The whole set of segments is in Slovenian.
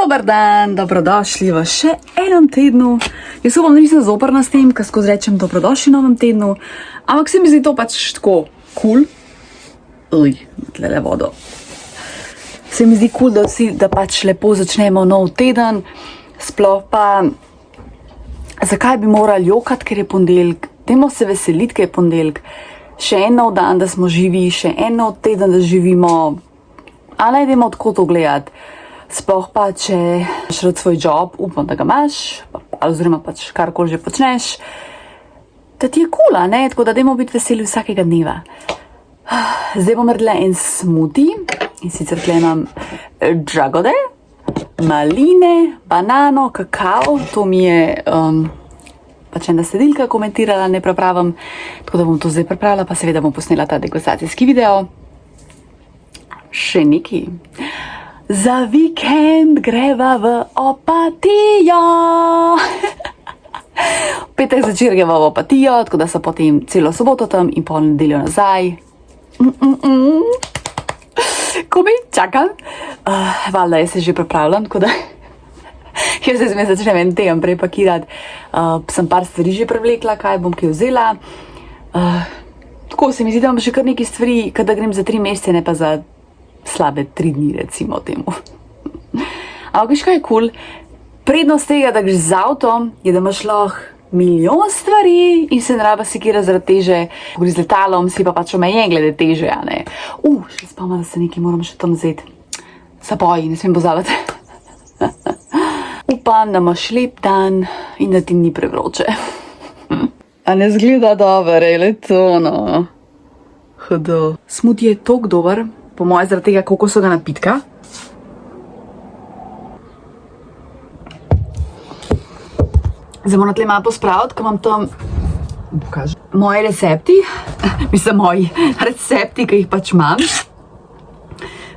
Dober dan, dobrodošli v še enem tednu. Jaz upam, da nisem zoprna s tem, ker skozi rečem dobrodošli v novem tednu, ampak se mi zdi to pač tako cool. Tlele vodo. Se mi zdi cool, da pač lepo začnemo nov teden, sploh pa zakaj bi morali jokati, ker je ponedeljek. Dajmo se veseliti, ker je ponedeljek. Še en nov dan, da smo živi, še en nov teden, da živimo. A ne idemo tako to gledati. Sploh pa, če imaš rad svoj job, upam, da ga imaš, oziroma pač karkoli že počneš, da ti je cool, ne? Tako da dajmo biti veseli vsakega dneva. Zdaj bom naredila en smoothie in sicer tukaj imam jagode, maline, banano, kakao, to mi je pač ena sledilka komentirala, ne pripravim, tako da bom to zdaj pripravila, pa seveda bom posnela ta degustacijski video. Še neki. Za vikend greva v Opatijo. Petek zvečer greva v Opatijo, tako da so potem celo soboto tam in pol nedeljo nazaj. Ko mi čakam. Valjda, jaz se že pripravljam, tako da jaz se začnem en teden prej pakirati. Sem par stvari že prevlekla, kaj bom kaj vzela. Tako se mi zdi, da imam še kar nekaj stvari, kada grem za 3 mesece, ne pa za slabe 3 dni, recimo temu. Ampak veš, kaj je cool? Prednost tega, da greš z avtom, je, da imaš lahko milijon stvari in se ne raba sekira zaradi teže. Ko greš z letalom, si pa pač omejen glede teže, a ne? Še spomnim, da se nekaj moram še tam vzeti. Zapoji, ne smem pozabiti. Upam, da imaš lep dan in da ti ni prevroče. A ne zgleda dober, je to, no. Hudo. Smoothie je toliko dober, po moje zaradi tega kokosovega napitka. Zdaj moram tle malo pospraviti, ker imam tam moji recepti, moji recepti, ki jih pač imam.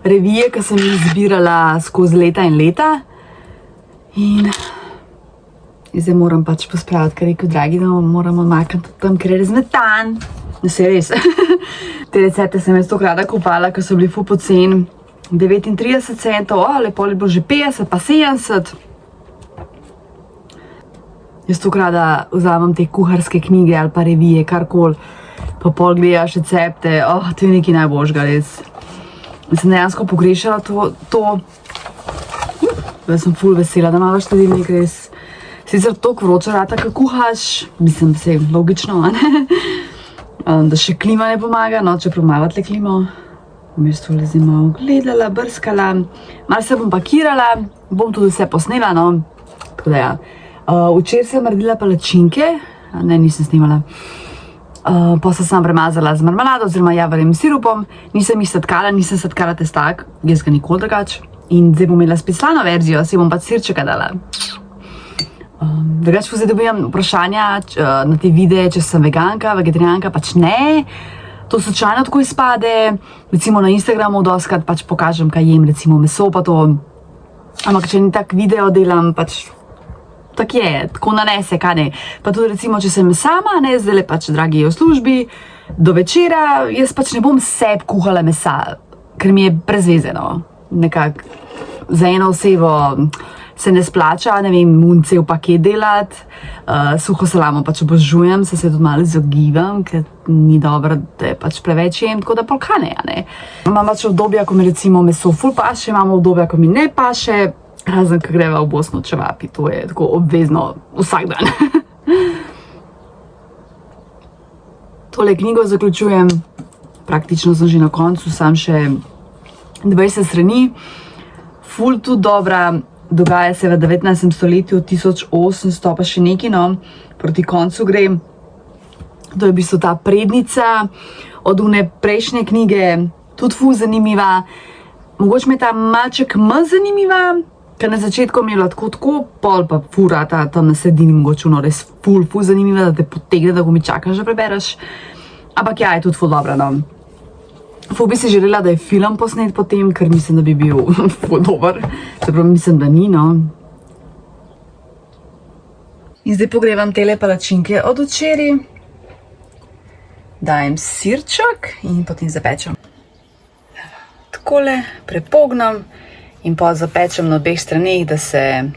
Revije, ki sem jih zbirala skozi leta in leta. In zdaj moram pač pospraviti, ker rekel, dragi, da moram odmakniti tam, ker je razmetan. Ne se res. Te recepte sem jaz tokrat kupovala, ker so bili ful poceni. 39 centov, lepo je bilo že 50, pa 70. Jaz tokrat vzamem te kuharske knjige ali pa revije, karkoli, pa pol gledaš recepte. To je nekaj najboljšega, res. Sem dejansko pogrešala to. Jaz sem ful vesela, da imaš tudi nekaj res. Sicer toliko vroče rata, ko kuhaš, mislim, se logično, ne? Da še klima ne pomaga, no, če promava tle klimo. Bom jaz tole zdaj malo gledala, brskala. Malo se bom pakirala, bom tudi vse posnela, no. Tako da ja. Včeraj sem naredila palačinke, ne, nisem snimala. Pa sem premazala z marmelado oziroma javorjem sirupom. Nisem jih sladkala testak, jaz ga nikoli drugač. In zdaj bom imela spet slano verzijo, si bom pač sirčeka dala. Drugač zdaj dobijam vprašanja na te videe, če sem veganka, vegetarijanka, pač ne. To slučajno tako izpade. Recimo na Instagramu dostikrat pač pokažem, kaj jem, recimo meso pa to. Ampak če ni tak video delam, pač tak je, tako nanese, kaj ne. Pa tudi recimo, če sem sama, ne, zdaj pač dragi je v službi, do večera, jaz pač ne bom seb kuhala mesa, ker mi je prezvezeno. Nekako za eno osebo se ne splača, ne vem, cel paket delati. Suho salamo pač obožujem, se tudi malo izogibam, ker ni dobro, da je pač preveč jem, tako da polkane, ne. Imam pač obdobja, ko mi recimo meso ful paše, imam obdobja, ko mi ne paše, razen, ko greva v Bosno čevapi, to je tako obvezno vsak dan. Tole knjigo zaključujem, praktično sem že na koncu, sam še 20 strani, ful tudi dobra. Dogaja se v 19. stoletju, 1800, pa še nekaj, no, proti koncu gre. To je v bistvu ta prednica od une prejšnje knjige, tudi ful zanimiva. Mogoče mi je ta malček manj zanimiva, ker na začetku mi je lahko tako, pol pa fura tam na sredini, mogoče res ful zanimiva, da te potegne, da ko mi čakaš, da prebereš. Ampak ja, je tudi ful dobra, no. Ful bi si želela, da je film posnet potem, ker mislim, da bi bil ful dober. Čeprav mislim, da ni, no. In zdaj pogrevam tele palačinke od včeraj. Dajem sirček in potem zapečem. Takole prepognem in pa zapečem na obeh straneh, da se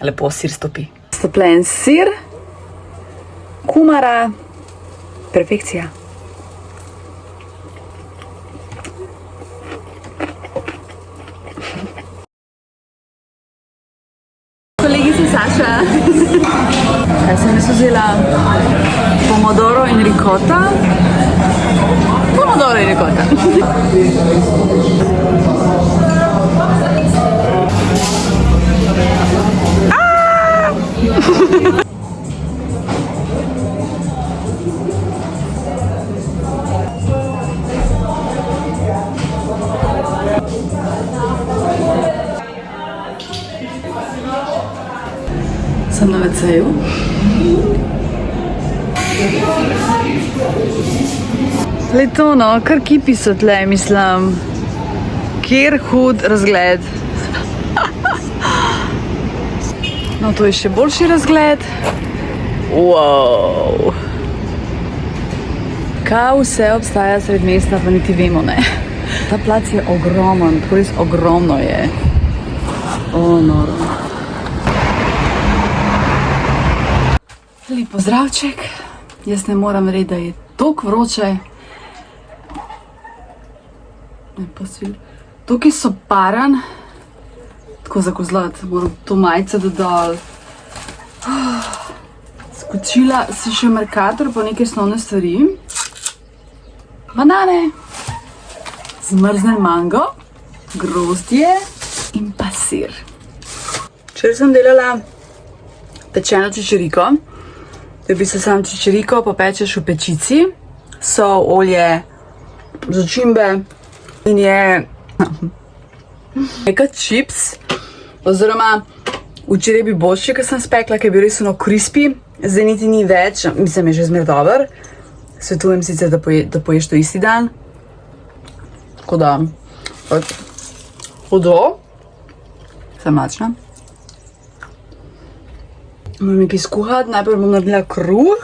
lepo sir stopi. Stopljen sir, kumara, perfekcija. Kolegica Saša. Kaj sem jaz vzela? Pomodoro in rikota. Pomodoro in rikota. Sem na WC-ju. Leto, no, kar kipi so tle, mislim. Kjer hud razgled. No, to je še boljši razgled. Wow. Kaj vse obstaja sred mesta, pa niti vemo, ne. Ta plac je ogromen, tako res ogromno je. O, noro. Lep pozdravček. Jaz ne moram reči, da je toliko vroče. Tukaj so paran. Tako zakozlat, moram to majico dodal. Skočila si še v Mercator po neke osnovne stvari. Banane, zmrznjen mango, grozdje in pa sir. Včeraj sem delala pečeno čičeriko. To je v bistvu sam čičeriko, popečeš v pečici, sol, olje, začimbe in je nekaj čips, oziroma včeraj bi boljši, ker sem spekla, ker je bil res ono crispy, zdaj niti ni več, mislim, je že zmer dober. Svetujem sicer, da poješ to isti dan. Tako da, hudo, sem lačna. Moram nekaj skuhati, najprej bom naredila kruh,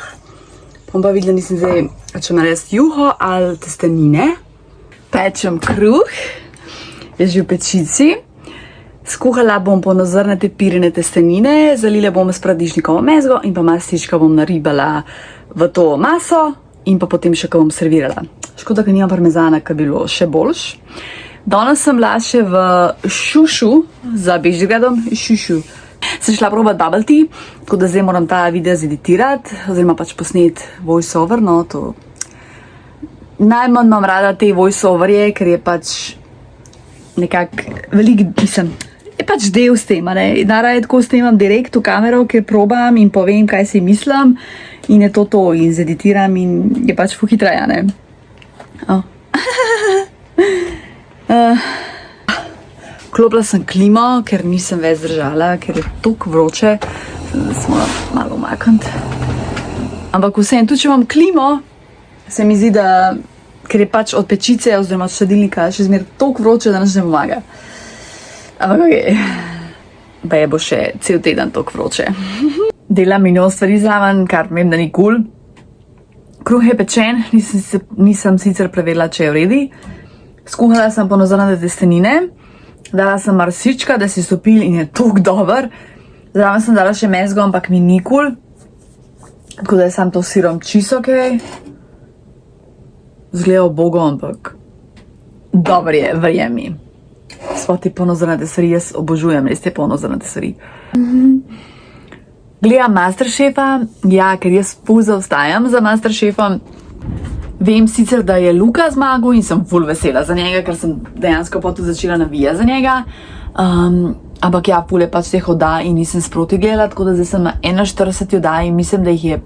bom pa videla, nisem zdaj, če narediti juho ali testenine. Pečem kruh, je že v pečici. Skuhala bom polnozrnate pirine testenine, zalila bom s paradižnikovo mezgo in pa mastička bom naribala v to maso in pa potem še, ko bom servirala. Škoda, ker nimam parmezana, ker bi bilo še boljš. Danes sem bila še v Šušu, za Bežigradom, Šušu. Sem šla probat bubble tea, tako da zdaj moram ta video zeditirati, oziroma pač posneti voice-over, no, to. Najmanj imam rada te voice-overje, ker je pač nekako velik, mislim, je pač del s tem, ne. Najraje tako snemam direkt v kamero, ker probam in povem, kaj si mislim in je to in zeditiram in je pač ful hitreje, ne. Klopila sem klimo, ker nisem več zdržala, ker je toliko vroče, da se moram malo umakniti. Ampak vsem, tudi če imam klimo, se mi zdi, da ker je pač od pečice oziroma od štedilnika še zmer toliko vroče, da nič ne pomaga. Ampak okej, pa je bo še cel teden toliko vroče. Delam milijon stvari zraven, kar vem, da ni cool. Kruh je pečen, nisem sicer preverila, če je v redu. Skuhala sem ponazornate testenine. Dala sem marsička, da si stopil in je toliko dober. Zraven sem dala še mezgo, ampak mi ni cool. Tako da je sam to sirom čisto okej. Zgleda ubogo, ampak dober je, verjemi. Sploh te polnozrnate stvari, jaz obožujem res te polnozrnate stvari. Gledam Masterchefa, ja, ker jaz ful zaostajam za Masterchefom. Vem sicer, da je Luka zmagal in sem ful vesela za njega, ker sem dejansko pa tudi začela navijati za njega. Ampak ja, ful je pač teh oddaj in nisem sproti gledala, tako da zdaj sem na 41 oddaj in mislim, da jih je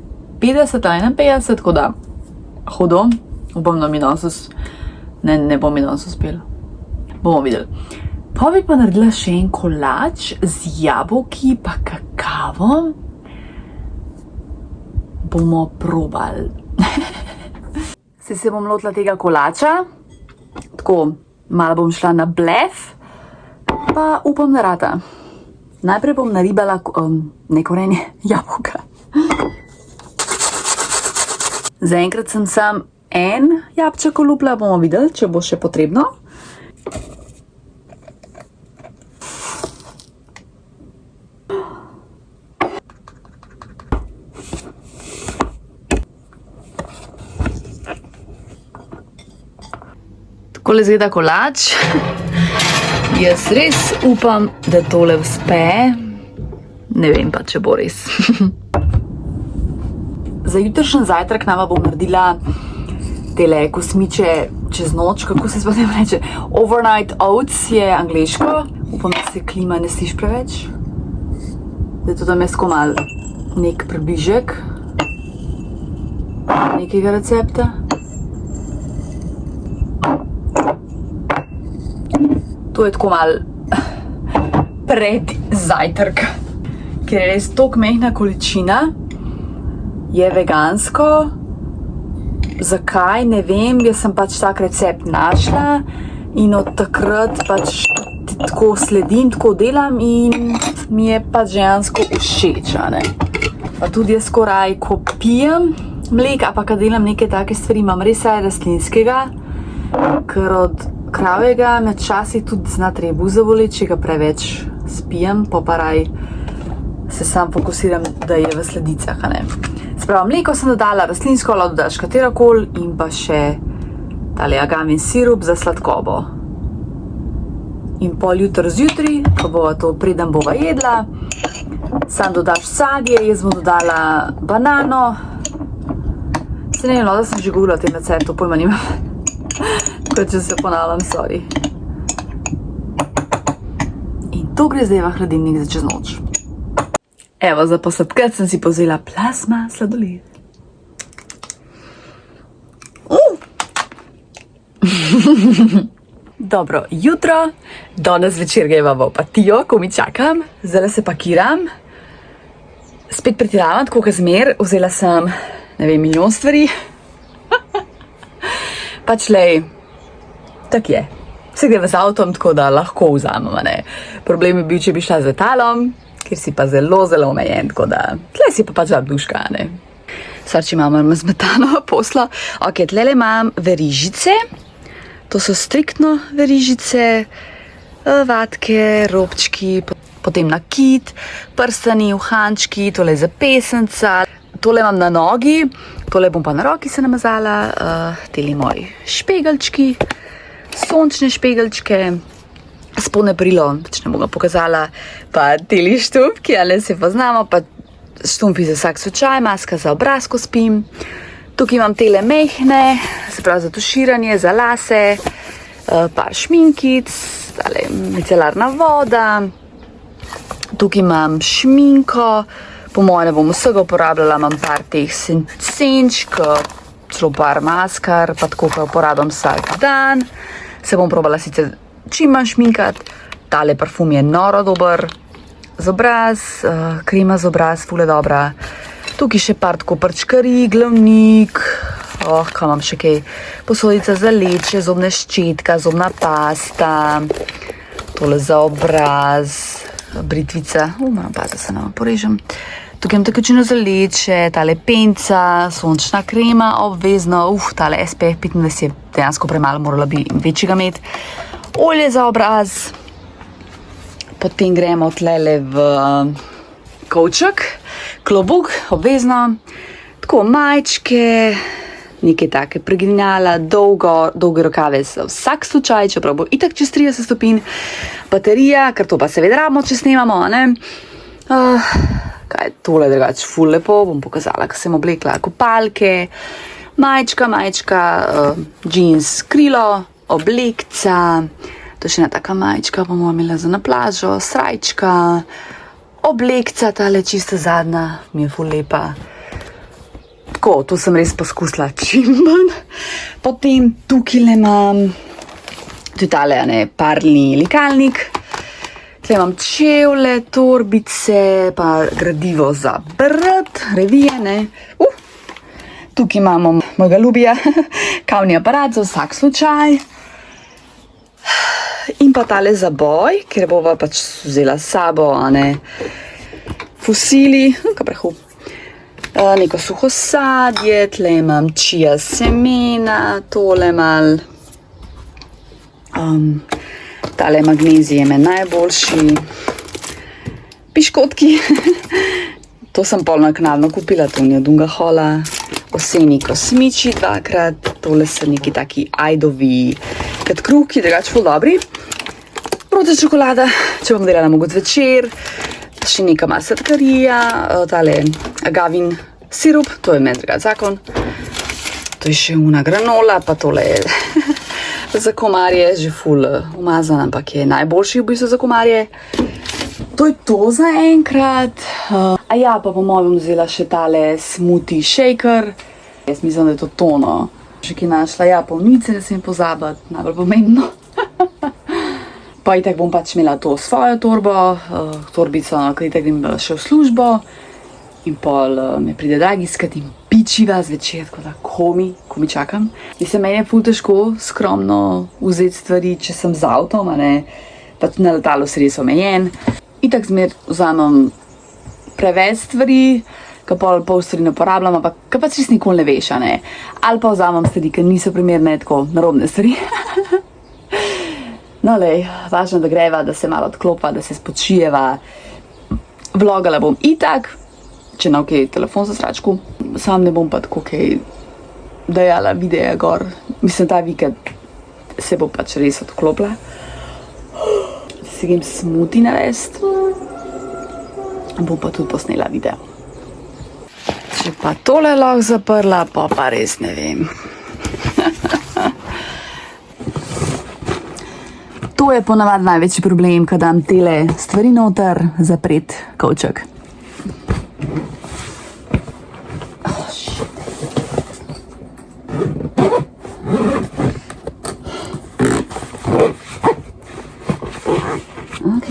50 ali 51, tako da hudo. Upam, da mi danes ne bom mi danes uspela. Bomo videli. Pa bi pa naredila še en kolač z jabolki pa kakavom. Bomo probali. Se bom lotila tega kolača, tako malo bom šla na blef, pa upam, da rata. Najprej bom naribala nekorenje jabolka. Zaenkrat sem sam en jabček olupila, bomo videli, če bo še potrebno. Takole izgleda kolač. Jaz res upam, da tole uspe. Ne vem pa, če bo res. Za jutrišnji zajtrk nama bom naredila tele kosmiče čez noč, kako se sploh reče. Overnight oats je angleško. Upam, da se klima ne sliši preveč. Zdaj to tam je tako malo nek približek nekega recepta. To je tako malo pred zajtrk, ker je res toliko majhna količina, je vegansko. Zakaj, ne vem, jaz sem pač tak recept našla in od takrat pač tako sledim, tako delam in mi je pač dejansko všeč, ne. Pa tudi jaz skoraj, ko pijem mleka, pa kad delam neke take stvari, imam res rastlinskega, ker od kravjega me časih tudi zna trebuh zaboleti, če ga preveč spijem, pa raj se sam fokusiram, da je v sladicah, ne. Spravo, mleko sem dodala, rastlinsko lahko dodaš katerokoli in pa še tale agavin sirup za sladkobo. In pol jutri zjutraj, ko bova to preden bova jedla, sam dodaš sadje, jaz bom dodala banano. Se ne vem, da sem že govorila o tem receptu, pojma nimam. Tako če se ponavljam, sorry. In to gre zdaj v hladilnik za čez noč. Evo, za posladkati sem si povzela plasma sladoled. Dobro jutro, danes večer greva v Opatijo, ko mi čakam, zdaj se pakiram. Spet pretiravam, tako kot zmer, vzela sem, ne vem, milijon stvari. Pač lej, tak je. Vse gre z avtom, tako da lahko vzamem, ne. Problem je bil, če bi šla z letalom, ker si pa zelo, zelo omejen, tako da tle si pa pač duška, ne. Sarči imam zmetano posla. Ok, tlele imam verižice, to so striktno verižice, vatke, robčki, potem nakit, prstani, uhančki, tole za pesenca, tole imam na nogi, tole bom pa na roki se namazala, teli moji špegelčki, sončne špegelčke, spodne perilo, pač ne bom ga pokazala, pa teli štupki, ali se poznamo, pa štumfi za vsak slučaj, maska za obraz, ko spim. Tukaj imam tele mehne, se pravi za tuširanje, za lase, par šminkic, tale micelarna voda. Tukaj imam šminko, po moje ne bom vsega uporabljala, imam par teh senčk, celo par maskar, pa tako, ko uporabljam vsak dan. Se bom probala sicer čim manj šminkati, tale parfum je noro dober, z obraz, krema z obraz, ful je dobra. Tukaj še par tako prčkari, glavnik, kaj imam še kaj, posodica za leče, zobne ščetka, zobna pasta, tole za obraz, britvica, moram paziti, da se nama porežem. Tukaj imam tekočino za leče, tale penca, sončna krema, obvezno, tale SPF 25 je dejansko premalo, morala bi večjega imeti. Olje za obraz, potem gremo tlele v kovček, klobuk, obvezno, tako majčke, nekaj take pregrinjala, dolge rokave za vsak slučaj, čeprav bo itak čez 30 stopinj, baterija, ker to pa seveda rabimo, če snemamo, ne. Kaj je tole drugače, ful lepo, bom pokazala, ko sem oblekla kopalke, majčka, jeans, krilo, oblekca, to še ena taka majčka, bomo imela za na plažo, srajčka, oblekca, tale čista zadnja, mi je ful lepa. Tako, to sem res poskusila čim manj. Potem tukaj imam tudi tale, parni likalnik. Tukaj imam čevlje, torbice, pa gradivo za brd, revije, ne. Tukaj imamo mojega ljubija, kavni aparat za vsak slučaj. In pa tale zaboj, ker bova pač vzela s sabo, fosili, kaj prahu, neko suho sadje, tle imam čija semena, tole mal, tale magnezij je meni najboljši, piškotki, to sem pol naknadno kupila, to ni od Dunga Hola, oseni kosmiči dvakrat, tole so neki taki ajdovi kot kruhki, drugače ful dobri. Proti čokolada, če bom delala mogoče večer, še neka malo sladkarija, tale agavin sirup, to je meni drugače zakon. To je še una granola, pa tole je za komarje, že ful umazan, ampak je najboljši v bistvu za komarje. To je to za enkrat. A ja, pa po mojem vzela še tale smoothie shaker. Jaz mislim, da je to tono. Še ki našla, ja, polnice, ne smem pozabiti, najbolj pomembno. Pa itak bom pač imela to svojo torbo, torbico, ker itak grem še v službo. In pol me pride drag iskat in pičiva zvečer, tako da komi čakam. Mislim, meni je ful težko skromno vzeti stvari, če sem z avtom, a ne, pa tudi na letalu si res omejen. Itak zmer vzamem preveč stvari, ka pol stvari ne uporabljam, ampak ka pač res nikoli ne veš, a ne. Ali pa vzamem stvari, ki niso primerne, tako narobne stvari. No, lej, važno, da greva, da se malo odklopa, da se spočijeva. Vlogala bom itak, če na okej telefon za sračku. Sam ne bom pa tako kaj dajala videa gor. Mislim, ta vikend se bo pač res odklopila. Si grem smoothie narediti. Bom pa tudi posnela video. Če pa tole lahko zaprla, pa res ne vem. To je ponavadi največji problem, kad dam tele stvari noter, zapret kovček.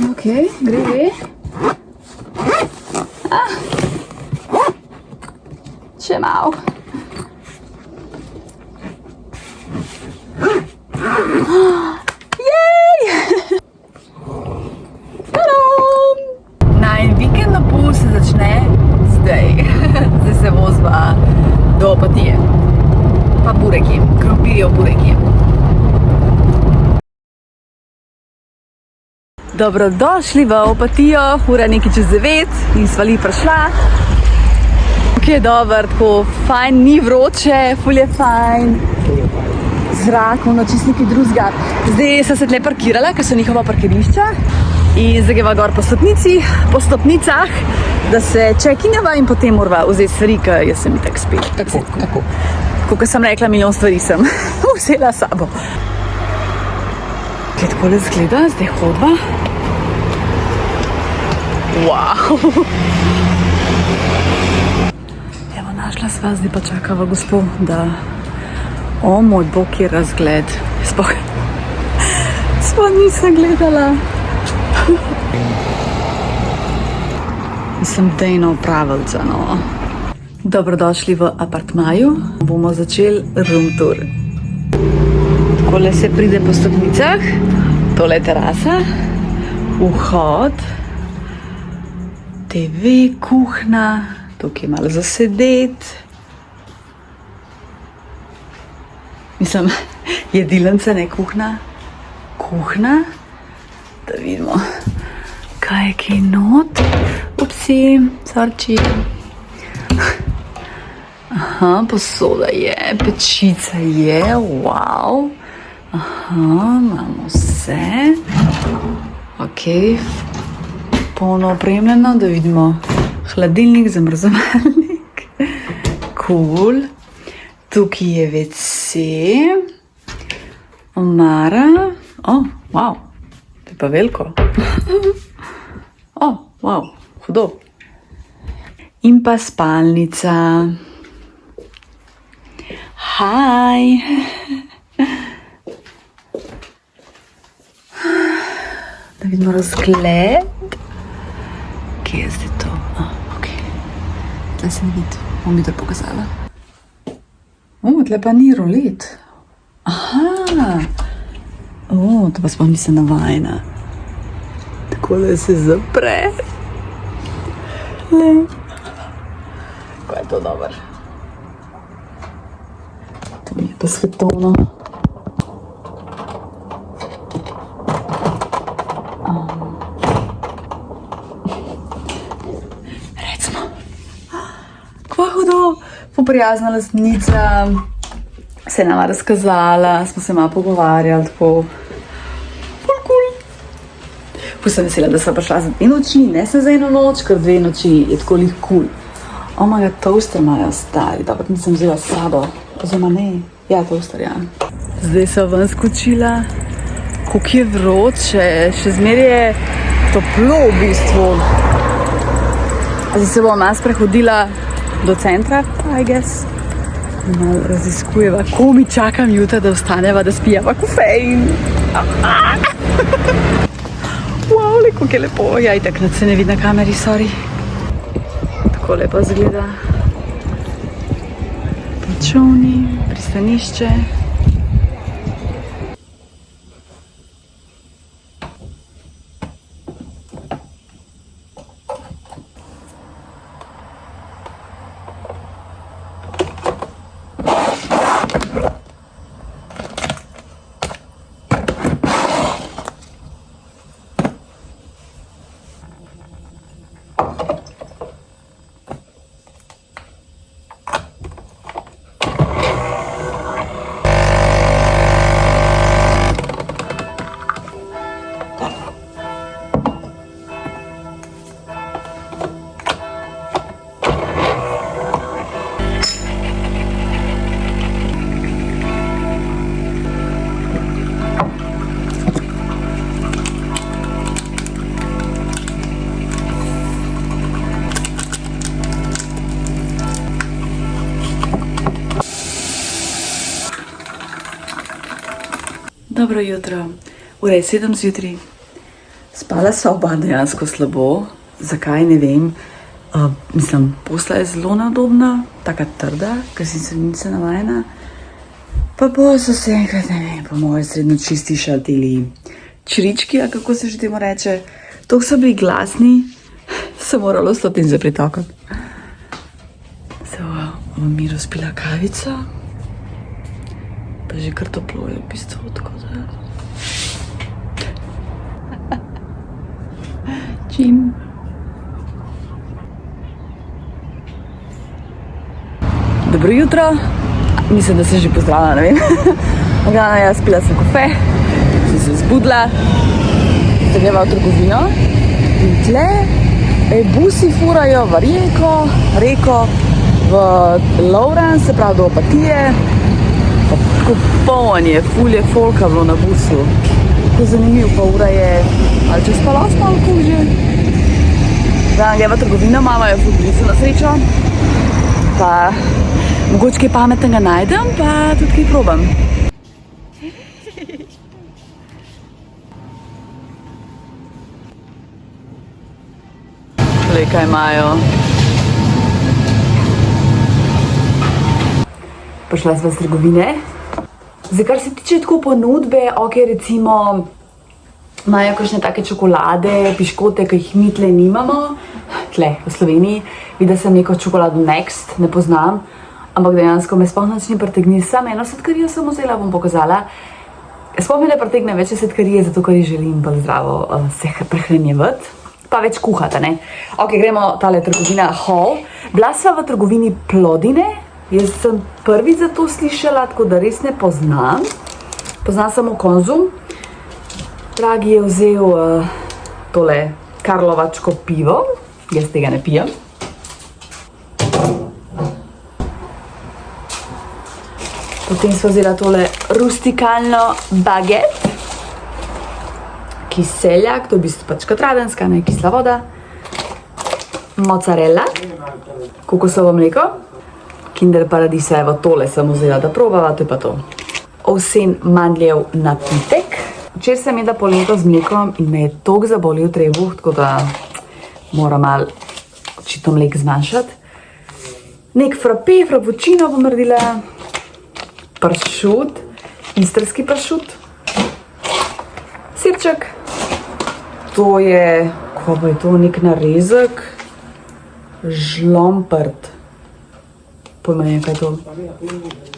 Ok, gre. Še malo. Jej! Najin vikend dopust se začne zdaj. Zdaj se vozva do Opatije. Pa bureki, krompirjev bureki. Dobrodošli v Opatijo, ura nekaj čez 9 in sva li prišla. Ok, dober, tako fajn, ni vroče, ful je fajn. Zrak, ono čist nekaj drugega. Zdaj sem se tle parkirala, ker so njihova parkirišča. In zdaj greva gor po stopnicah, da se čekinjava in potem morava vzeti stvari, ker jaz sem itak spet. Tako. Kot sem rekla, milijon stvari sem vzela s sabo. Kaj takole zgleda, zdaj hodba. Wow. Evo, našla sva, zdaj pa čakava gospod, da... O moj bog, je razgled. Sploh nisem gledala. Sem dejno pravilca, no. Dobrodošli v apartmaju. Bomo začeli room tour. Takole se pride po stopnicah. Tole je terasa. Vhod. TV, kuhna. Tukaj je malo za sedeti. Mislim, jedilnica, ne kuhna. Kuhna. Da vidimo, kaj je kaj not. Upsi, sorči. Aha, posoda je, pečica je, wow. Aha, imamo vse. Ok, polno opremljeno, da vidimo hladilnik, zamrzovalnik. Cool. Tukaj je WC. Omara. Oh, wow. To je pa veliko. Oh, wow, hudo. In pa spalnica. Hi. Da vidimo razgled. Kje je zdaj to? Ok. Tle se ne vidi. Bom mi to pokazala. Tle pa ni rolet. Aha. To pa sploh nisem navajena. Takole se zapre. Le. Kako je to dober. To mi je pa svetovno. Recimo. Kva hudo. Poprijazna lastnica. se je nama razkazala, smo se malo pogovarjali, tako ful cool. Ful sem vesela, da sva prišla za 2 noči, ne sem za 1 noč, ker 2 noči je tako lih cool. O mojega toaster imajo stari, dobro nisem vzela s sabo, oziroma ne, ja toaster, ja. Zdaj sem ven skočila, koliko je vroče, še zmeraj je toplo v bistvu. Zdaj se bom malo sprehodila do centra, I guess. Malo raziskujeva, ko mi čakam jutra, da vstaneva, da spijeva kofein. Wow, koliko je lepo. Ja, itak nad se ne vidi na kameri, sorry. Tako lepo izgleda. Čovni, pristanišče. Dobro jutro, ura je 7 zjutraj. Spala sva oba dejansko slabo, zakaj ne vem. Mislim, posla je zelo neudobna, taka trda, ker nisem navajena. Pa so se enkrat, ne vem, po moje sredno čisti šalteli črički, a kako se že temu reče. Toliko so bili glasni, sem morala stati in se pritakati. Bom mi razpila kavico. Pa že kar toplo je v bistvu, tako da... Čim. Dobro jutro. Mislim, da se že pozdravila, ne vem. Oglavno, jaz pila sem kofe, sem se zbudila, se greva v trgovino in tle busi furajo v reko, v Lovren, se pravi do Opatije. Tako poln je, ful je folka bilo na busu. Tako zanimiv, pa ura je, ali čez pa 8 ali koliko že. Zdaj greva v trgovino, mama je ful blizu na srečo. Pa mogoče kaj pametnega najdem, pa tudi kaj probam. Glej, kaj imajo. Prišla sva z trgovine. Zdaj, kar se tiče tako ponudbe, ok, recimo, imajo kakšne take čokolade, piškote, ki jih mi tle nimamo, tle v Sloveniji. Videla sem neko čokolado Next, ne poznam, ampak dejansko me sploh nič ne pritegne. Sam eno sladkarijo sem vzela, bom pokazala. Sploh me ne pritegne več sladkarije, zato ker želim bolj zdravo se prehranjevati, pa več kuhati, ne. Ok, gremo tale trgovina Hall. Bila sva v trgovini Plodine. Jaz sem prvič za to slišala, tako da res ne poznam. Poznam samo Konzum. Dragi je vzel tole karlovačko pivo. Jaz tega ne pijem. Potem sva vzela tole rustikalno baget. Kiseljak, to je v bistvu pač katradenska, ne kisla voda. Mozzarella. Kokosovo mleko. Kinder Paradisa, evo tole sem vzela, da probava, to je pa to. Ovsen mandljev napitek. Včeraj sem jedla polento z mlekom in me je toliko zabolel trebuh, tako da moram malo očitno mlek zmanjšati. Nek frappe, frappuccino bom naredila. Pršut, istrski pršut. Sirček. To je, kako bo je to, nek narezek. Žlomprt. Pojma ne, kaj je to.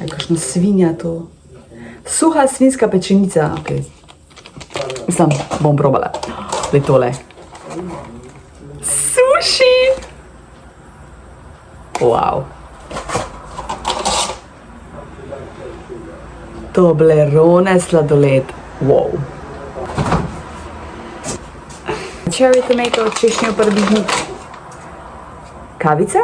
Je kakšna svinja to. Suha svinjska pečenica, ok. Mislim, bom probala. Zdaj tole. Sushi! Wow. Toblerone sladoled. Wow. Cherry tomato, češnjev paradižnik. Kavice.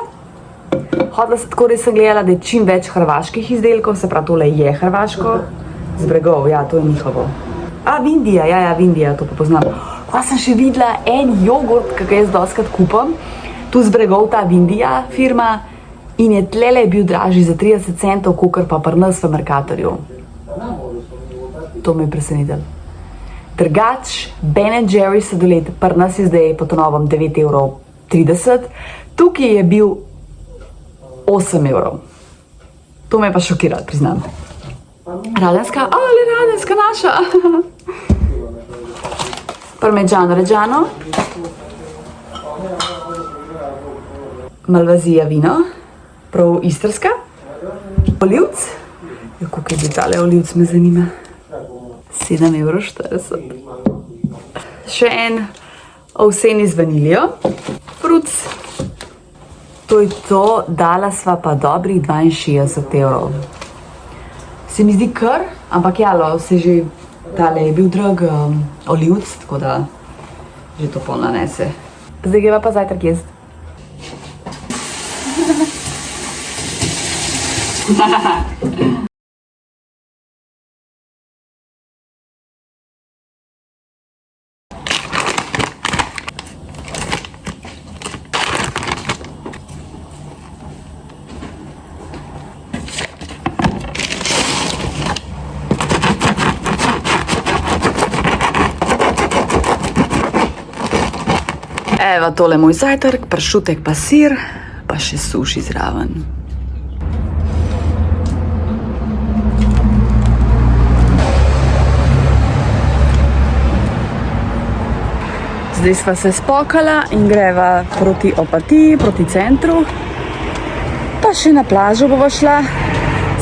Hodila se tako, res sem gledala, da je čim več hrvaških izdelkov, se pravi, tole je hrvaško. Z bregov, ja, to je njihovo. Vindija, ja, Vindija, to pa poznam. Pa sem še videla en jogurt, ki ga jaz dostakrat kupam. Tu z bregov ta Vindija firma in je tlele bil dražji za 30 centov, kakor pa pri nas v Mercatorju. To me je presenetilo. Drugač, Ben & Jerry sladoled, pri nas je zdaj po novem 9,30 €. Tukaj je bil 8 €. To me je pa šokiralo, priznam. Radenska, ali Radenska naša. Parmigiano Reggiano. Malvazija vino, prav istrska. Olivc. Ja, koliko je bil tale olivc, me zanima. 7,40 €. Še en ovseni z vaniljo. Fruc. To je to, dala sva pa dobrih 62 €. Se mi zdi kar, ampak jalo, se že tale je bil drag olivc, tako da že to polno nese. Zdaj greva pa zajtrk jesti. Evo, tole je moj zajtrk, pršutek pa sir, pa še suši zraven. Zdaj sva se spokala in greva proti Opatiji, proti centru. Pa še na plažo bova šla.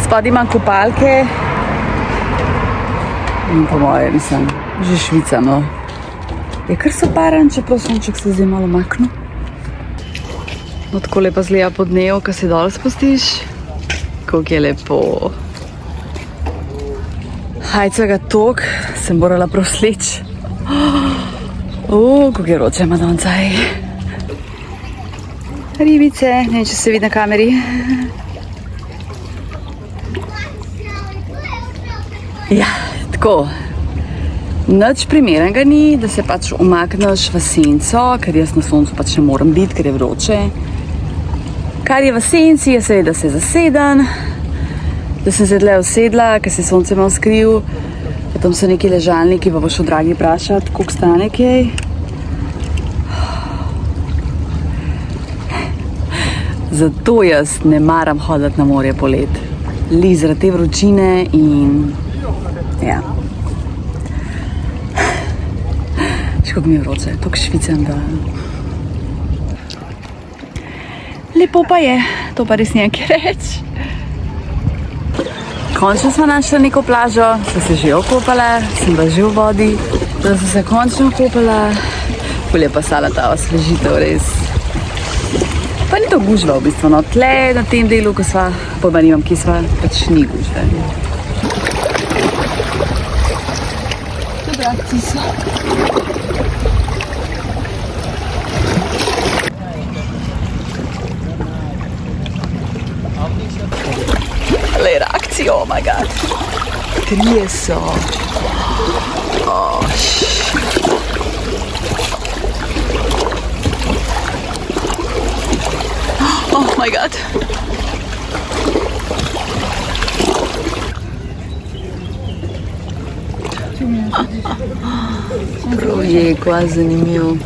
Spodaj imam kopalke. In po moje, mislim, že švicamo. Je kar soparen, čeprav sonček se zdaj malo maknu. No, tako lepa zgleda po dnevu, ko se dol spustiš. Koliko je lepo. Hajcega tok sem morala prav sleč. Kako je vroče, Madoncaj. Ribice, ne vem, če se vidi na kameri. Ja, tako. Nič primernega ni, da se pač umakneš v senco, ker jaz na soncu pač ne morem biti, ker je vroče. Kar je v senci, je seveda, da se zasedem, da sem se tle usedla, ker se sonce malo skril. Tam so neki ležalniki, pa bo šel Dragi vprašati, koliko stane kaj. Zato jaz ne maram hoditi na morje polet. Li zaradi te vročine in ja. Še kako mi je vroče, toliko švicam, da... Lepo pa je, to pa res nekaj reči. Končno smo našli neko plažo, sem se že okopala, sem pa že v vodi, da sem se končno okopala. Ful je pa sala ta osvežitev, res. Pa ni to gužva v bistvu, no tle na tem delu, ko sva, pojma nimam, kje sva, pač ni gužve. Dobravci so. Le reakcije, oh my god. Trije so. Oh, shit. Oh my god. Prav je, kva zanimivo.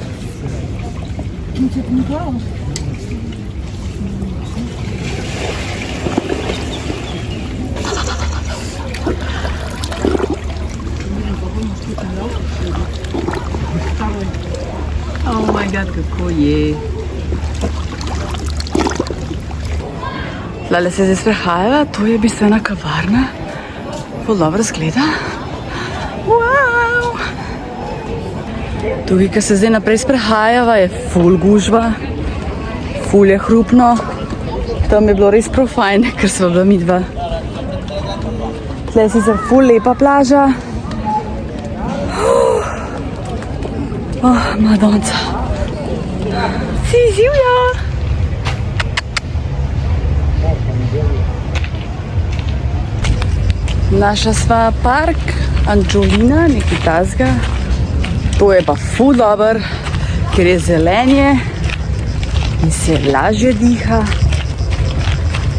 Oh my god, kako je. Tlele se zdaj sprehajala, to je v bistvu ena kavarna. Ful dobro zgleda. Wow. Tukaj, ko se zdaj naprej sprehajava, je ful gužva. Ful je hrupno. Tam je bilo res prav fajn, ker sva bila midva. Tle je sicer ful lepa plaža. Madonca. Si živja. Naša sva park Angelina, nekaj tazga. To je pa ful dober, ker je zelenje in se lažje diha.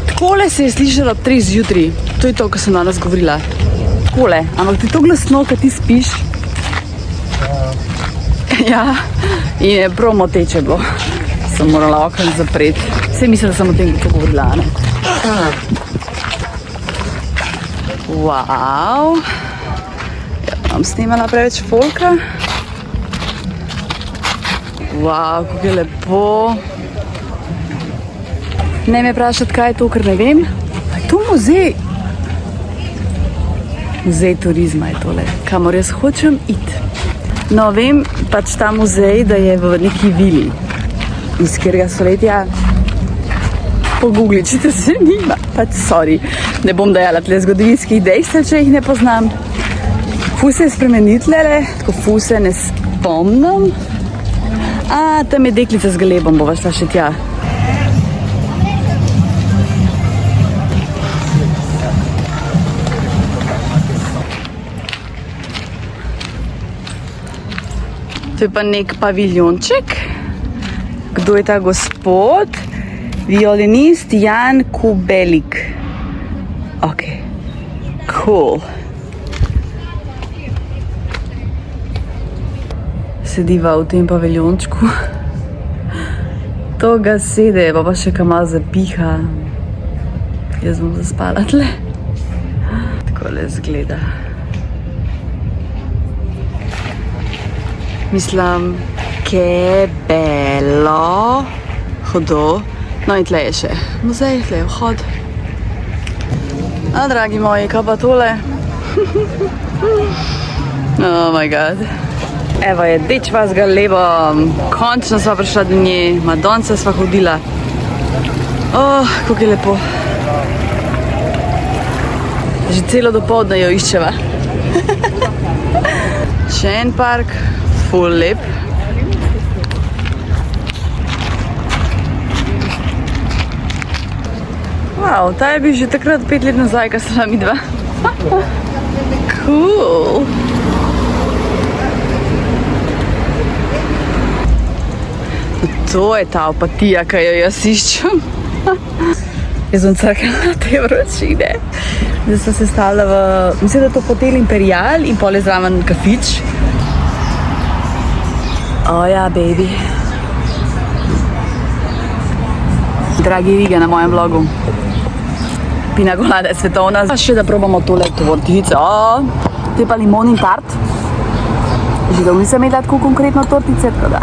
Takole se je slišalo ob 3 zjutraj. To je to, kar sem danes govorila. Takole, ampak ti to glasno, kad ti spiš. Ja, in je prav moteče bilo. Sem morala okno zapreti. Vse mislim, da sem o tem to govorila, ne? Wow. Ja, bom snimala preveč folka. Wow, kako je lepo. Ne me vprašati, kaj je to, ker ne vem. A je to muzej? Muzej turizma je tole, kamor jaz hočem iti. No, vem pač ta muzej, da je v neki vili. Iz katerega stoletja pogugli, če te zanima. Pač, sorry, ne bom dajala tle zgodovinskih dejstev, če jih ne poznam. Ful se je spremenit tlele, tako ful se ne spomnim. Tam je deklica z galebom, bova šla še tja. To je pa nek paviljonček. Kdo je ta gospod? Violinist Jan Kubelik. Ok, cool. Sediva v tem paviljončku. To ga sede, pa še kam malo zapiha. Jaz bom zaspala tle. Takole zgleda. Mislim, ke belo hudo. No in tle je še muzej, tle je vhod. Dragi moji, kaj pa tole? Oh my god. Evo je dečva z galebom. Končno sva prišla do nje. Madonca sva hodila. Kako je lepo. Že celo dopoldne jo iščeva. Še en park. Ful lep. Wow, ta je bil že takrat 5 let nazaj, kar sta mi dva. Cool. To je ta opatija, ki jo jaz iščem. Jaz sem crkala te vročine. Zdaj sem se stala v, mislim, da je to hotel Imperial in pol je zraven kafič. Ja, baby. Dragi Riga na mojem vlogu. Pina colada je svetovna. Še da probamo tole tortico. To je pa limon in tart. Že dolgo nisem imela tako konkretno tortice, tako da.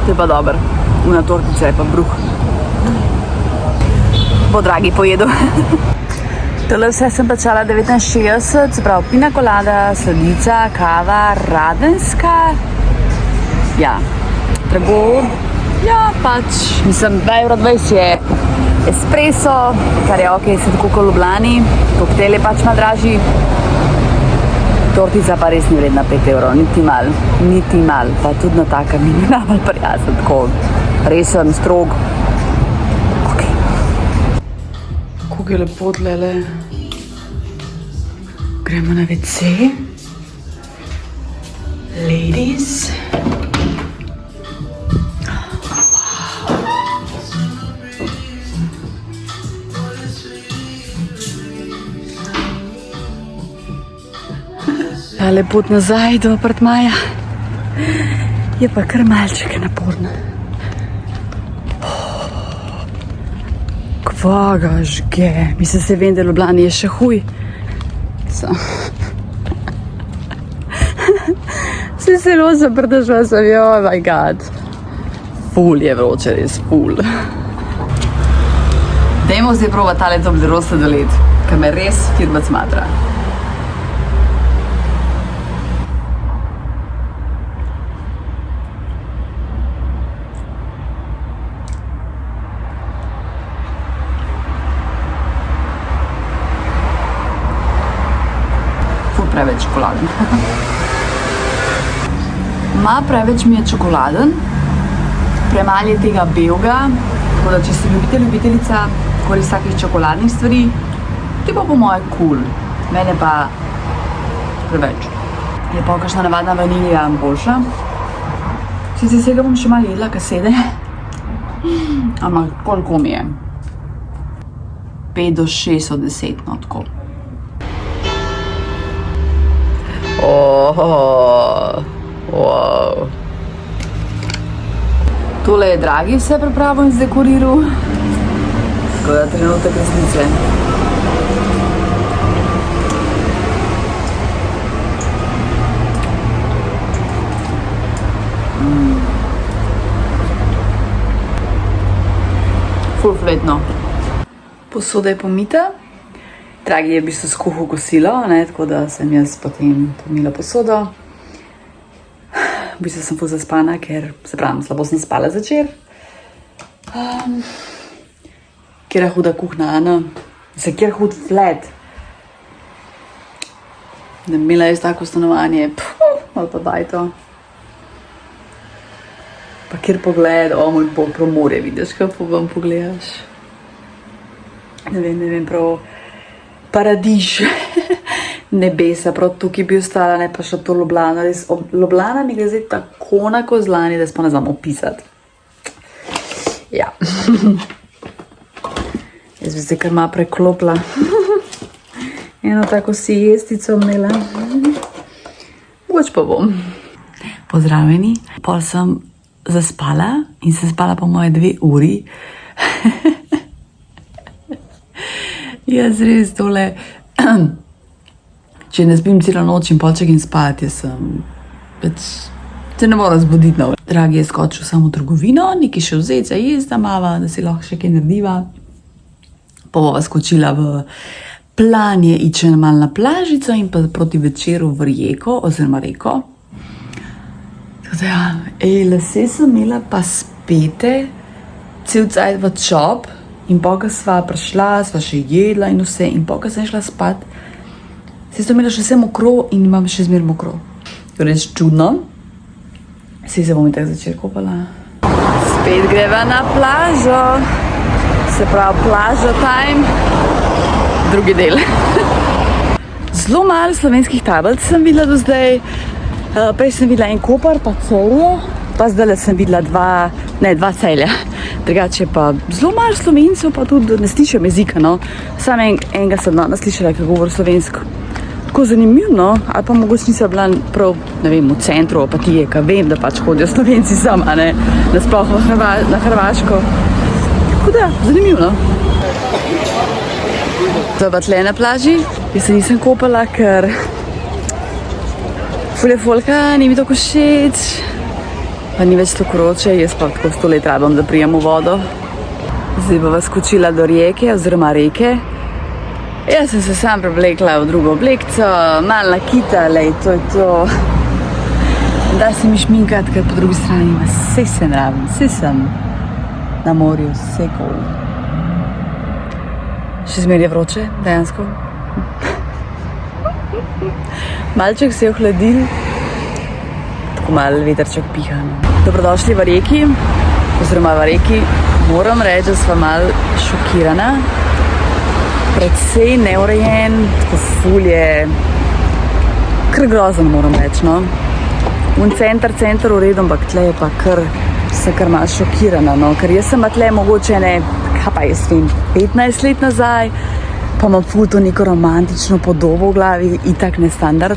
To je pa dober. Una tortica je pa bruh. Bo dragi pojedu. Tole vse sem plačala 19,60, se pravi pina colada, sladica, kava, radenska. Ja, drago. Ja, pač, mislim, 2,20 € je espresso, kar je ok, se tako kot v Ljubljani. Koktel je pač malo dražji. Tortica pa res ni vredna 5 €, niti mal, pa tudi na taka mi ni najbolj prijazen, tako resen, strog. Ok. Kako je lepo tlele. Gremo na WC. Ladies. Ale pot nazaj do apartmaja je pa kar malček naporna. Kva ga žge. Mislim, se vem, da v Ljubljani je še huj. Vse se lo zaprdašva sem, oh my god. Ful je vroče, res ful. Dajmo zdaj provat tale Toblerone sladoled, ker me res firma smatra. preveč čokoladen. Preveč mi je čokoladen, premalo je tega belega, tako da če si ljubiteljica korist takih čokoladnih stvari, ti pa po moje cool, mene pa preveč. Je pa kakšna navadna vanilija boljša. Sicer vsega bom še malo jedla, kaj sede, ampak koliko mi je? 5 do 6 od 10, no tako. Wow. Tole je Dragi vse pripravil in zdekoriral. Tako da trenutek resnice. Ful fletno. Posoda je pomita. Dragi je v bistvu skuhal kosilo, tako da sem jaz potem pomila posodo. V bistvu sem ful zaspana, ker se pravim, slabo sem spala začer. Kjer je huda kuhna, Ana. Kjer hud flet. Da bi imela jaz tako stanovanje, ali pa bajto. Pa kjer pogled, moj bog, prav morje vidiš, kako vam pogledaš. Ne vem, prav paradiž. Nebesa, prav tukaj bi ostala, ne pa še to Ljubljana. Ljubljana mi gre zdaj tako na kozlani, da se pa ne znam opisati. Ja. Jaz bi se kar malo preklopila. Eno tako siestico imela. Mogoče pa bom. Pozdravljeni. Pol sem zaspala in se spala po moje 2 uri. Jaz res tole... Če ne spim celo noč in poček in spati, jaz sem... se ne moram zbuditi. Dragi je skočil samo v trgovino, nekaj še vzeti za jezda mava, da si lahko še kaj narediva. Pa bova skočila v Planje, iče malo na plažico in pa proti večeru v Rijeko, oziroma Reko. Tako da ja, lase sem imela pa spete, cel cajt v čop in poka sva prišla, sva še jedla in vse in poka sem šla spat. Se sem imela še vse mokro in imam še zmer mokro. Res čudno. Se bom tako začer kopala. Spet greva na plažo. Se pravi plaža time. Drugi del. Zelo malo slovenskih tablic sem videla do zdaj. Prej sem videla en Koper, pa Celje. Pa zdaj sem videla 2 Celja. Drugače pa zelo malo Slovencev, pa tudi ne slišim jezika, no. Samo enega sem danes slišala, ki govori slovensko. Tako zanimivo, no, ali pa mogoče nisem bila prav, ne vem, v centru Opatije, ker vem, da pač hodijo Slovenci sam, a ne, nasploh na Hrvaško. Tako da, zanimivo, no. Zdaj pa tle na plaži, jaz se nisem kopala, ker ful je folka, ni mi tako všeč, pa ni več tako vroče, jaz pa tako 100 let rabam, da prijem v vodo. Zdaj bova skočila do Rijeke, oziroma Reke. Jaz sem se sam preblekla v drugo oblekco, malo nakita, lej, to je to. Da se mi šminkati, ker po drugi strani ima vse se nravim, vse sem na morju, vse kol. Še zmer je vroče, dejansko. Malček se je ohladil, tako malo veterček piha. Dobrodošli v Reki, oziroma v Reki. Moram reči, da sva malo šokirana. Predvsej neurejen, tako ful je kar grozen, moram reči, no. Center v redu, ampak tle je pa kar, se kar malo šokirana, no. Ker jaz sem tle mogoče ne, kaj pa jaz vem, 15 let nazaj, pa imam ful to neko romantično podobo v glavi, itak ne standard.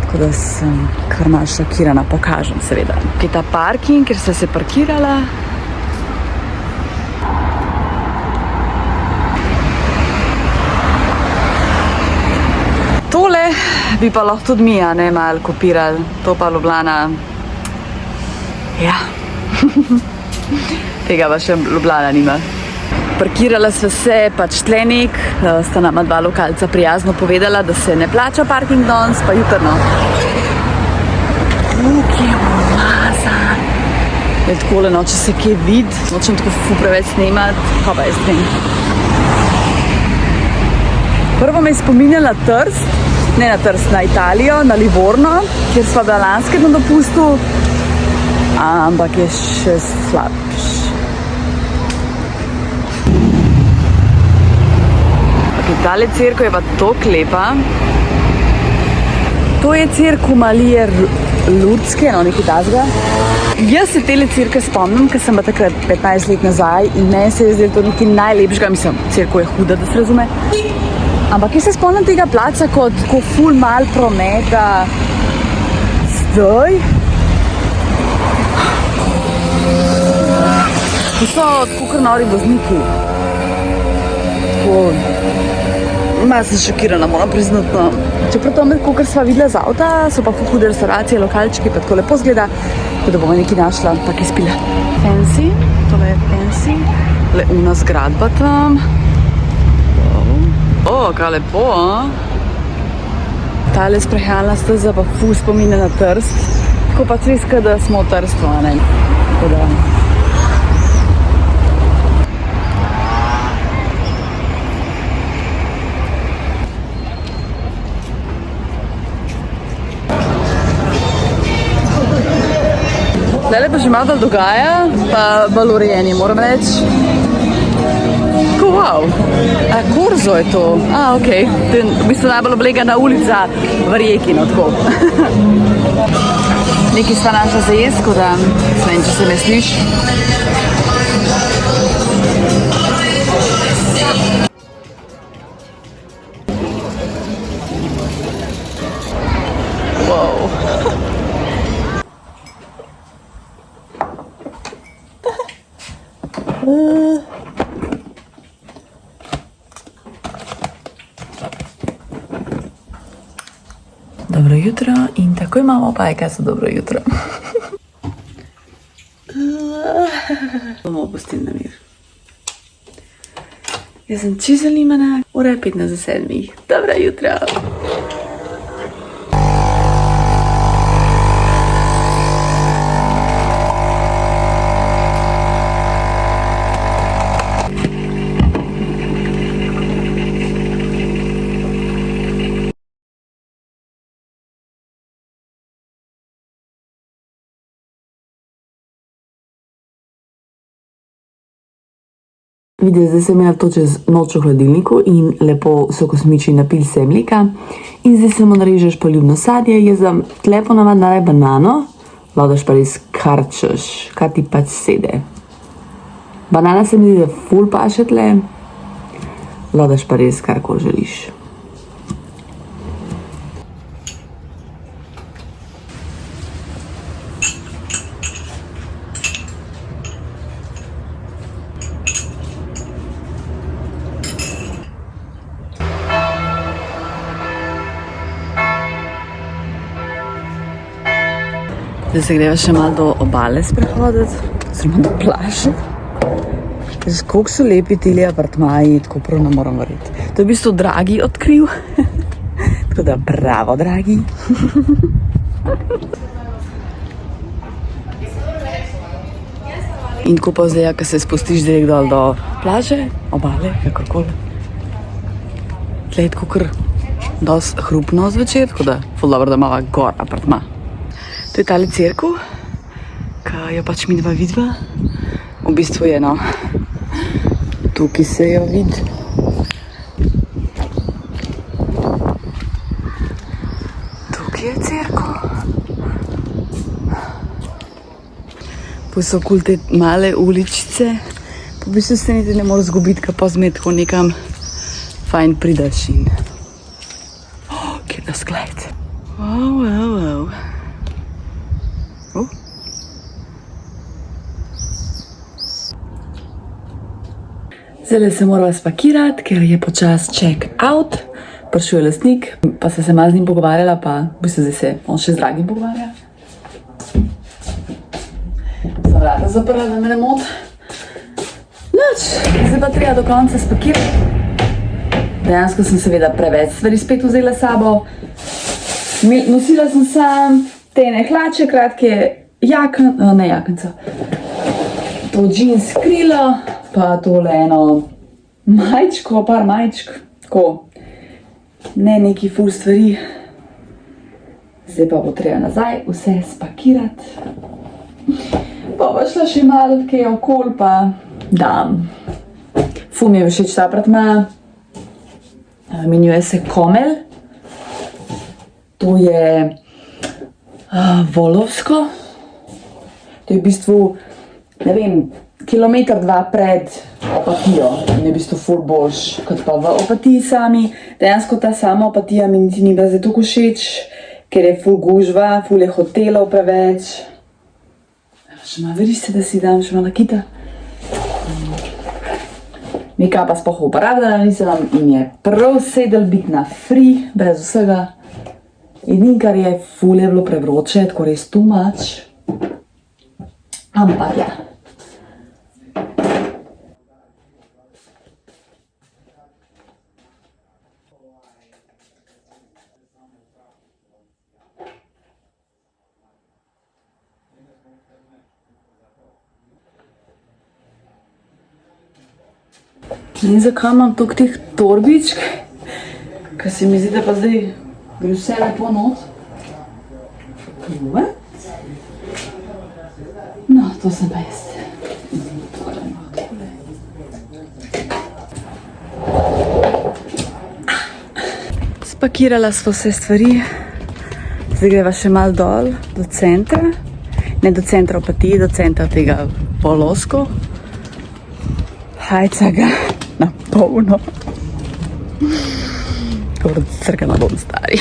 Tako da sem kar malo šokirana, pokažem seveda. Kaj ta parking, ker sem se parkirala. Tole bi pa lahko tudi mi, a ne, malo kopirali. To pa Ljubljana. Ja. Tega pa še Ljubljana nima. Parkirala sva se pač tlenik, sta nama 2 lokalca prijazno povedala, da se ne plača parking danes, pa jutrno. Kje je umazan. Je takole, no, če se kje vidi, nočem tako ful preveč snemati, pa jaz vem. Prvo me je spominjala Trst, Ne na Trst, na Italijo, na Livorno, kjer sva bila lanske na dopustu, ampak je še slabš. Tale cerkev je pa tako lepa. To je cerkev Marije Lurdske, no nekaj takega. Jaz se tele cerkve spomnim, ker sem bila takrat 15 let nazaj in meni se je zdelo to nekaj najlepšega. Mislim, cerkev je huda, da se razume. Ampak jaz se spomnim tega placa kot ful mal prometa. Zdaj to so tako nori vozniki. Malo sem šokirana, moram priznati. No. Čeprav to med, kakor sva videla z avta, so pa hude restauracije, lokalčki, pa tako lepo zgleda, da bomo nekaj našla, pa kaj spila. Fancy, tole je fancy. Le una zgradba tam. Wow. Kaj lepo, a? Tale sprehajalna steza pa ful spominja na Trst. Tako pa res, da smo v Trstu, a ne? Tako da. Zdaj pa že malo dogaja, pa bolj urejeni, moram reči. Wow, Korzo je to. Okej. To je v bistvu najbolj oblegana ulica v Rijeki, no tako. Nekaj sva našla za jesti, tako da ne vem, če se me sliš. Wow. Dobro jutro in tako imamo pajka za dobro jutro. Bomo pustili na mir. Jaz sem čisto zanimana, ura je 15:07. Dobro jutro. Vidite, zdaj sem imela to čez noč v hladilniku in lepo so kosmiči napili se mleka. In zdaj samo narežeš poljubno sadje, jaz dam tle ponavadi banano, lahko pa res kar češ, kar ti pač sede. Banana se mi zdi, da ful paše tle, lahko pa res kar ko želiš. Zdaj se greva še malo do obale sprehoditi, oziroma do plaže. Koliko so lepi tili apartmaji, tako prav ne moram verjeti. To je v bistvu Dragi odkril. Tako da bravo, Dragi. In tako pa zdaj, ko se spustiš direkt dol do plaže, obale, kakorkoli. Tle je tako kar dosti hrupno zvečer, tako da ful dobro, da imava gor apartma. To je tale cerkev, ki jo pač midva vidva. V bistvu je, no, tukaj se jo vidi. Tukaj je cerkev. Potem so okoli te male uličice. Po bistvu se niti ne moreš zgubiti, ka pa zmed tako nekam fajn pridaš in... kjer da skled. Wow. Zdaj se morava spakirati, ker je počas check out. Prišel je lastnik, pa se malo z njim pogovarjala, pa v bistvu zdaj se on še z Dragim pogovarja. Sem vrata zaprla, da me ne moti. Nič, zdaj pa treba do konca spakirati. Dejansko sem seveda preveč stvari spet vzela s sabo. Nosila sem sam te ene hlače, kratke jakenco. To džins krilo, pa tole eno majčko, par majčk, tako. ne neki ful stvari. Zdaj pa bo treba nazaj vse spakirati. Pa bo šla še malo kaj okol, pa dam. Ful mi je všeč ta pratma. Imenuje se Komel. To je volovsko. To je v bistvu, ne vem, kilometer, 2 pred Opatijo. In je v bistvu ful boljš, kot pa v Opatiji sami. Dejansko ta sama Opatija mi niti ni bila zdaj toliko všeč, ker je ful gužva, ful je hotelov preveč. Še malo veriste, da si dam še malo kita. Mika pa spoh uporabljala nisem in je prav sedel biti na free, brez vsega. Edin, kar je ful je bilo prevroče, tako res too much. Ampak ja. In zakaj imam toliko teh torbičk, ker se mi zdi, da pa zdaj gre vse lepo not. No, to sem pa jaz. Spakirala smo vse stvari, zdaj greva še malo dol do centra, ne do centra Opatije, do centra tega Volovsko. Hajca ga na polno. Dobro, crkana bom stari.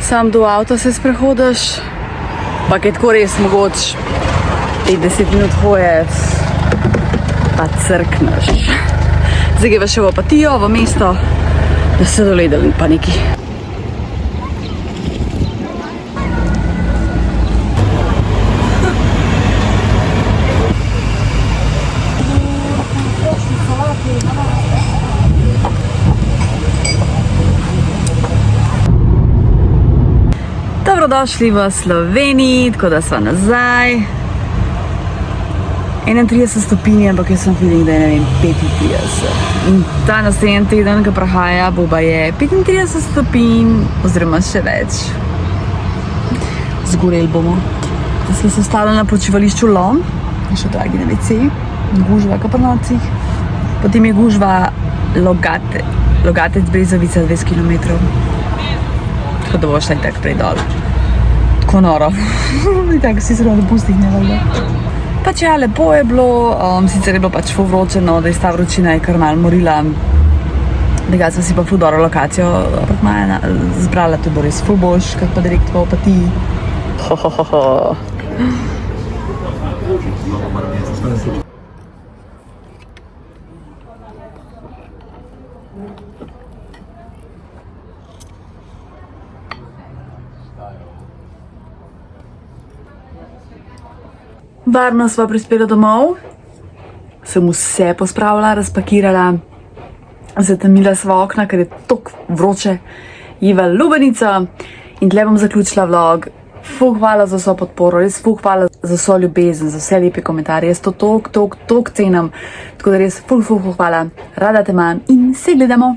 Sam do avta se sprehodiš, pa je tako res mogoč 10 minut hoje, pa crkneš. Zdaj greva še v Opatijo, v mesto, da se doledali pa neki. Dobrodošli v Sloveniji, tako da sva nazaj. 31 stopinj, ampak jaz sem feeling, da je, ne vem, 35. In ta naslednji teden, ki prahaja, bo pa je 35 stopinj, oziroma še več. Zgoreli bomo. Da smo se ostali na počivališču Lom, še dragi na WC, gužva ka po nocih. Potem je gužva Logatec Brezovica 20 km. Tako da bo šla in tak prej dol. Tako noro. In tako si zelo dopustih ne valjda. Pač ja, lepo je bilo, sicer je bilo pač ful vroče, no, da je ta vročina je kar malo morila. Tega sem si pa ful dobro lokacijo apartmaja zbrala, to bo res ful boljš, kot pa direkt v Opatiji. Varno sva prispela domov, sem vse pospravila, razpakirala, zatemnila sva okna, ker je toliko vroče, jiva lubenico in tle bom zaključila vlog. Ful hvala za vso podporo, res ful hvala za vso ljubezen, za vse lepe komentarje, jaz to toliko cenim, tako da res ful hvala, rada te imam in se gledamo.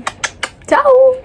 Čau!